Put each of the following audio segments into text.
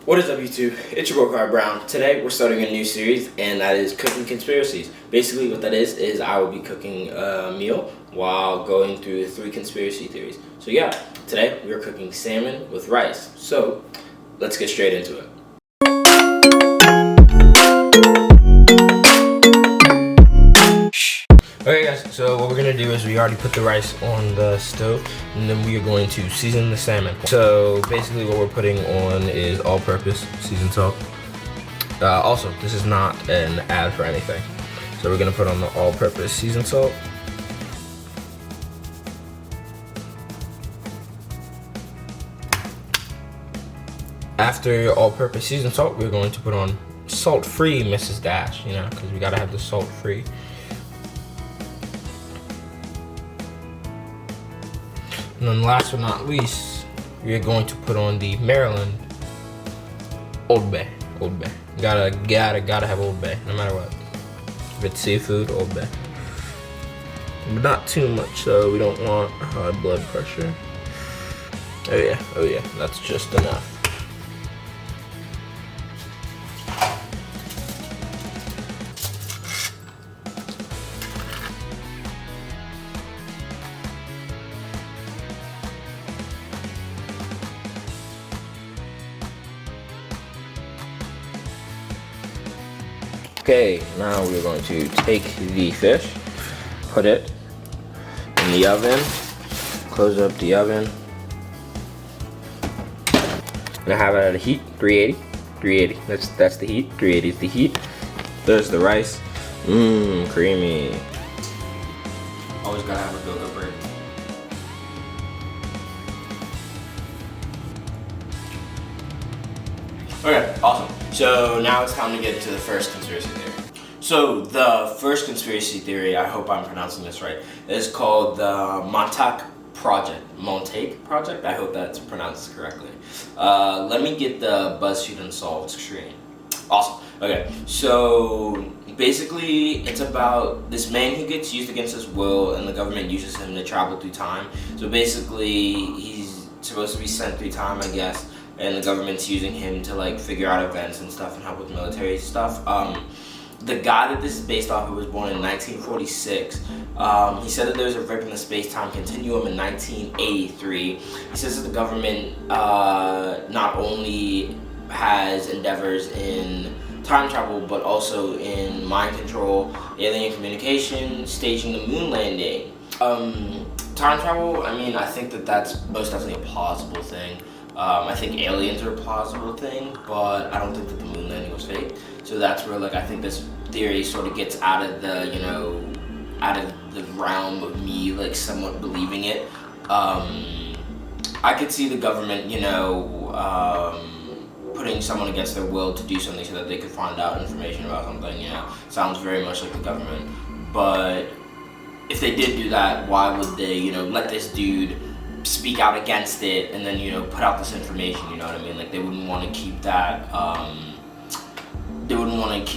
What is up, YouTube? It's your boy Akari Brown. Today we're starting a new series, and that is cooking conspiracies. Basically what that is I will be cooking a meal while going through 3 conspiracy theories. So yeah, today we're cooking salmon with rice. So let's get straight into it. Okay guys, so what we're going to do is we already put the rice on the stove, and then we are going to season the salmon. So basically what we're putting on is all-purpose seasoned salt. Also, this is not an ad for anything. So we're going to put on the all-purpose seasoned salt. After all-purpose seasoned salt, we're going to put on salt-free Mrs. Dash, you know, because we got to have the salt-free. And then last but not least, we're going to put on the Maryland Old Bay. Old Bay. Gotta have Old Bay, no matter what. If it's seafood, Old Bay. But not too much, so we don't want high blood pressure. Oh yeah, that's just enough. Okay, now we're going to take the fish, put it in the oven, close up the oven. Gonna have it at a heat, 380. That's the heat, 380 is the heat. There's the rice, creamy. Always gotta have a go-go bread. Okay, awesome. So now it's time to get into the first conspiracy theory. So the first conspiracy theory, I hope I'm pronouncing this right, is called the Montauk Project. I hope that's pronounced correctly. Let me get the BuzzFeed Unsolved screen. Awesome. Okay, so basically it's about this man who gets used against his will, and the government uses him to travel through time. So basically he's supposed to be sent through time, I guess, and the government's using him to like figure out events and stuff and help with military stuff. The guy that this is based off of was born in 1946. He said that there was a rip in the space-time continuum in 1983. He says that the government not only has endeavors in time travel, but also in mind control, alien communication, staging the moon landing. Time travel, I mean, I think that that's most definitely a plausible thing. I think aliens are a plausible thing, but I don't think that the moon landing was fake. So that's where, like, I think this theory sort of gets out of the, you know, out of the realm of me, like, somewhat believing it. I could see the government, you know, putting someone against their will to do something so that they could find out information about something, you know. Sounds very much like the government. But if they did do that, why would they, you know, let this dude speak out against it and then, you know, put out this information, you know what I mean? Like, they wouldn't want to keep that, they'd want to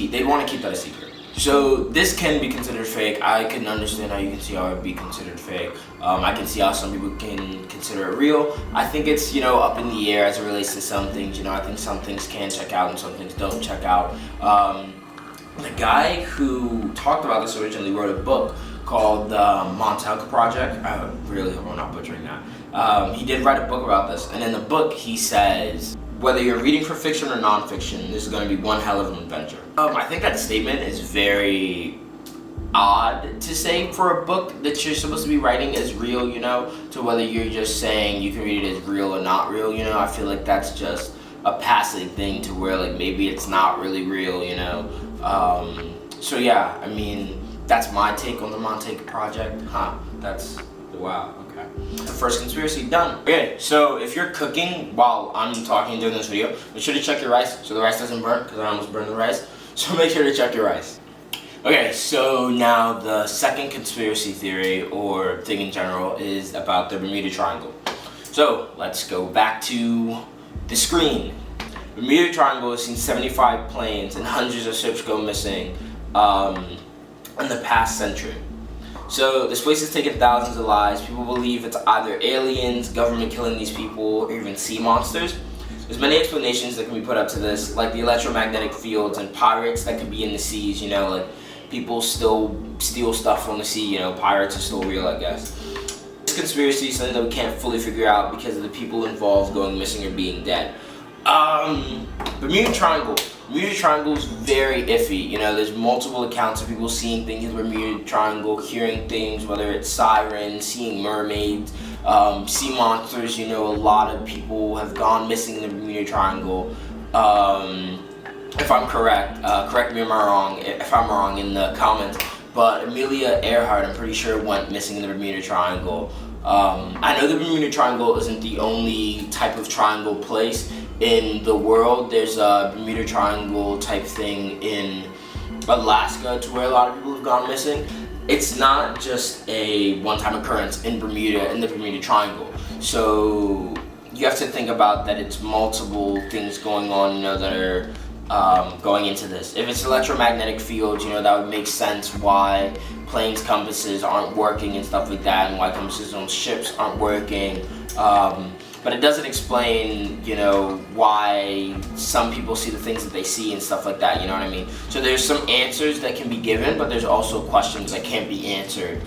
keep that a secret. So this can be considered fake. I can understand how you can see how it would be considered fake. I can see how some people can consider it real. I think it's, you know, up in the air as it relates to some things. You know, I think some things can check out and some things don't check out. The guy who talked about this originally wrote a book called the Montauk Project. I really hope I'm not butchering that. He did write a book about this, and in the book he says, whether you're reading for fiction or nonfiction, this is going to be one hell of an adventure. I think that statement is very odd to say for a book that you're supposed to be writing as real, you know, to whether you're just saying you can read it as real or not real, you know. I feel like that's just a passing thing to where, like, maybe it's not really real, you know. So yeah, I mean, that's my take on the Montauk Project. That's, wow, okay. The first conspiracy done. Okay, so if you're cooking while I'm talking during this video, make sure to check your rice so the rice doesn't burn, because I almost burned the rice. So make sure to check your rice. Okay, so now the second conspiracy theory, or thing in general, is about the Bermuda Triangle. So let's go back to the screen. Bermuda Triangle has seen 75 planes and hundreds of ships go missing in the past century. So this place has taken thousands of lives. People believe it's either aliens, government killing these people, or even sea monsters. There's many explanations that can be put up to this, like the electromagnetic fields and pirates that could be in the seas, like people still steal stuff from the sea, pirates are still real, I guess. This conspiracy is something that we can't fully figure out because of the people involved going missing or being dead. Bermuda Triangle. Bermuda Triangle is very iffy. There's multiple accounts of people seeing things in the Bermuda Triangle, hearing things, whether it's sirens, seeing mermaids, sea monsters. A lot of people have gone missing in the Bermuda Triangle. If I'm correct, correct me if I'm wrong in the comments. But Amelia Earhart, I'm pretty sure, went missing in the Bermuda Triangle. I know the Bermuda Triangle isn't the only type of triangle place in the world. There's a Bermuda Triangle type thing in Alaska to where a lot of people have gone missing. It's not just a one-time occurrence in Bermuda, in the Bermuda Triangle. So you have to think about that it's multiple things going on, that are going into this. If it's electromagnetic fields, that would make sense why planes' compasses aren't working and stuff like that, and why compasses on ships aren't working. But it doesn't explain, why some people see the things that they see and stuff like that, you know what I mean? So there's some answers that can be given, but there's also questions that can't be answered.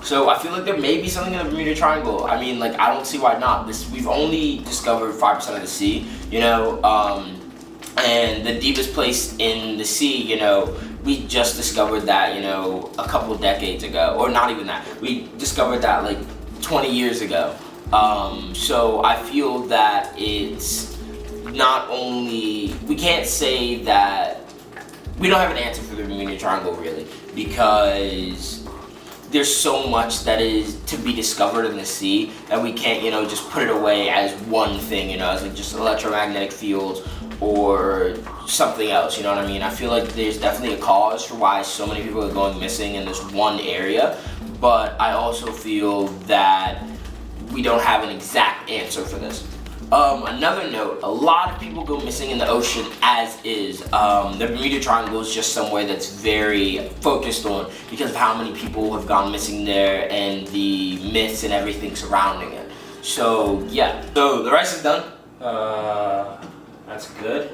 So I feel like there may be something in the Bermuda Triangle. I mean, I don't see why not. We've only discovered 5% of the sea, and the deepest place in the sea, we just discovered that, a couple decades ago, or not even that. We discovered that 20 years ago. So I feel that it's not only, we can't say that, we don't have an answer for the Bermuda Triangle really, because there's so much that is to be discovered in the sea that we can't, just put it away as one thing, as just electromagnetic fields or something else, you know what I mean? I feel like there's definitely a cause for why so many people are going missing in this one area, but I also feel that we don't have an exact answer for this. Another note, a lot of people go missing in the ocean as is. The Bermuda Triangle is just somewhere that's very focused on because of how many people have gone missing there and the myths and everything surrounding it. So yeah, so the rice is done. That's good.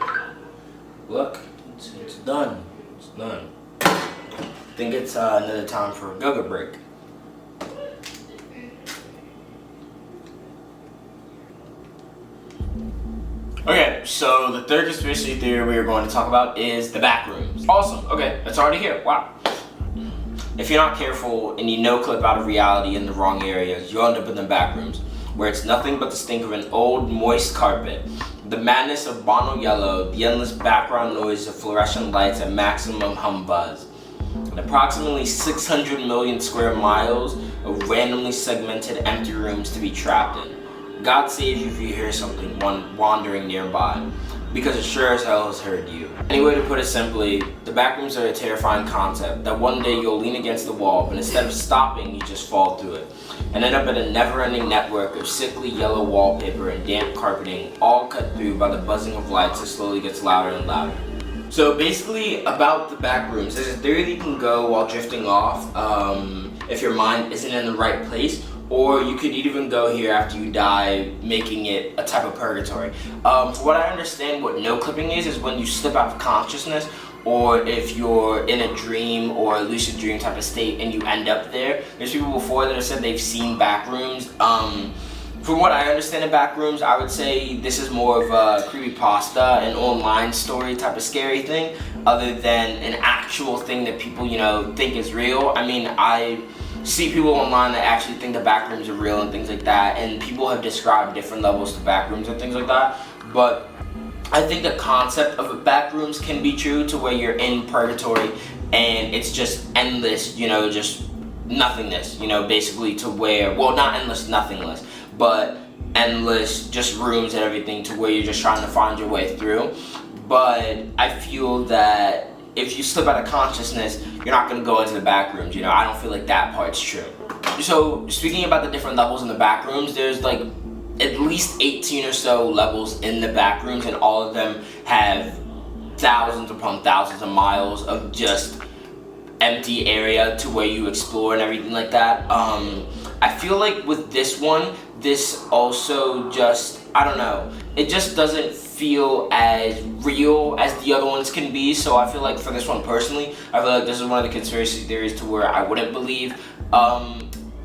Look, it's done. It's done. I think it's another time for a go-go break. Okay, so the third conspiracy theory we are going to talk about is the back rooms. Awesome. Okay, it's already here. Wow. If you're not careful and you no-clip out of reality in the wrong areas, you'll end up in the back rooms, where it's nothing but the stink of an old, moist carpet, the madness of Bono Yellow, the endless background noise of fluorescent lights at maximum hum buzz, and approximately 600 million square miles of randomly segmented empty rooms to be trapped in. God save you if you hear something wandering nearby, because it sure as hell has heard you. Anyway, to put it simply, the back rooms are a terrifying concept that one day you'll lean against the wall, but instead of stopping, you just fall through it, and end up in a never-ending network of sickly yellow wallpaper and damp carpeting, all cut through by the buzzing of lights that slowly gets louder and louder. So basically, about the back rooms, there's a theory that you can go while drifting off if your mind isn't in the right place, or you could even go here after you die, making it a type of purgatory. For what I understand, what no-clipping is when you slip out of consciousness, or if you're in a dream or a lucid dream type of state and you end up there. There's people before that have said they've seen back rooms. From what I understand of back rooms, I would say this is more of a creepypasta, an online story type of scary thing, other than an actual thing that people, think is real. I mean, I see people online that actually think the back rooms are real and things like that, and people have described different levels to back rooms and things like that, but I think the concept of back rooms can be true to where you're in purgatory and it's just endless, just nothingness, basically to where, well, not endless nothingness, but endless just rooms and everything to where you're just trying to find your way through. But I feel that if you slip out of consciousness, you're not going to go into the back rooms, I don't feel like that part's true. So speaking about the different levels in the back rooms, there's at least 18 or so levels in the back rooms, and all of them have thousands upon thousands of miles of just empty area to where you explore and everything like that. I feel like with this one, this also just, I don't know, it just doesn't feel as real as the other ones can be. So I feel like for this one personally, I feel like this is one of the conspiracy theories to where I wouldn't believe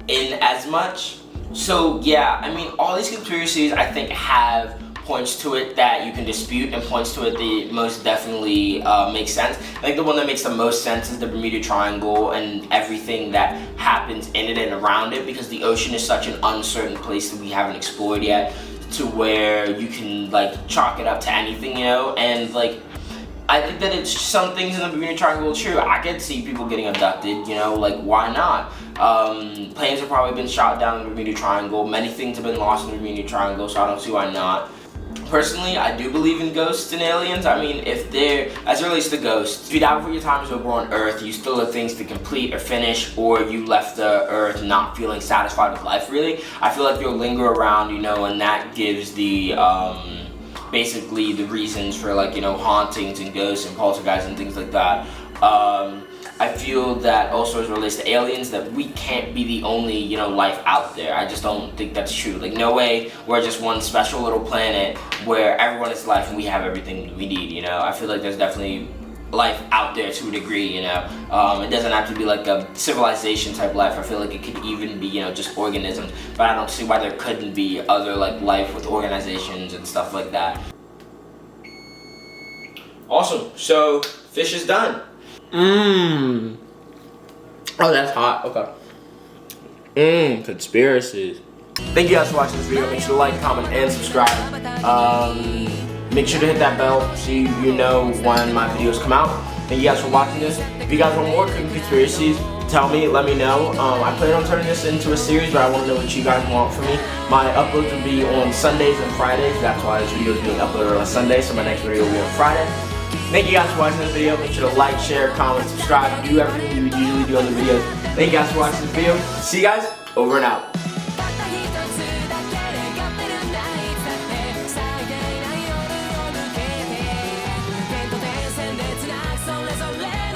in as much. So yeah, I mean, all these conspiracies I think have points to it that you can dispute and points to it that most definitely makes sense. I think the one that makes the most sense is the Bermuda Triangle and everything that happens in it and around it, because the ocean is such an uncertain place that we haven't explored yet, to where you can like chalk it up to anything, you know. And like, I think that it's some things in the Bermuda Triangle are true. I could see people getting abducted, you know, like why not? Planes have probably been shot down in the Bermuda Triangle. Many things have been lost in the Bermuda Triangle, so I don't see why not. Personally, I do believe in ghosts and aliens. I mean, if they're, as it relates to ghosts, if you die before your time is over on Earth, you still have things to complete or finish, or you left the Earth not feeling satisfied with life, really, I feel like you'll linger around, you know, and that gives the, basically the reasons for, like, you know, hauntings and ghosts and poltergeists and things like that. I feel that also as it relates to aliens, that we can't be the only, you know, life out there. I just don't think that's true. Like, no way we're just one special little planet where everyone is life and we have everything we need, you know. I feel like there's definitely life out there to a degree, you know. It doesn't have to be like a civilization type life. I feel like it could even be, you know, just organisms. But I don't see why there couldn't be other like life with organizations and stuff like that. Awesome. So fish is done. Oh, that's hot. Okay. Conspiracies. Thank you guys for watching this video. Make sure to like, comment, and subscribe. Make sure to hit that bell so you know when my videos come out. Thank you guys for watching this. If you guys want more conspiracies, tell me, let me know. I plan on turning this into a series, but I want to know what you guys want from me. My uploads will be on Sundays and Fridays. That's why this video is being uploaded on Sunday, so my next video will be on Friday. Thank you guys for watching this video. Make sure to like, share, comment, subscribe, do everything you would usually do on the videos. Thank you guys for watching this video. See you guys, over and out.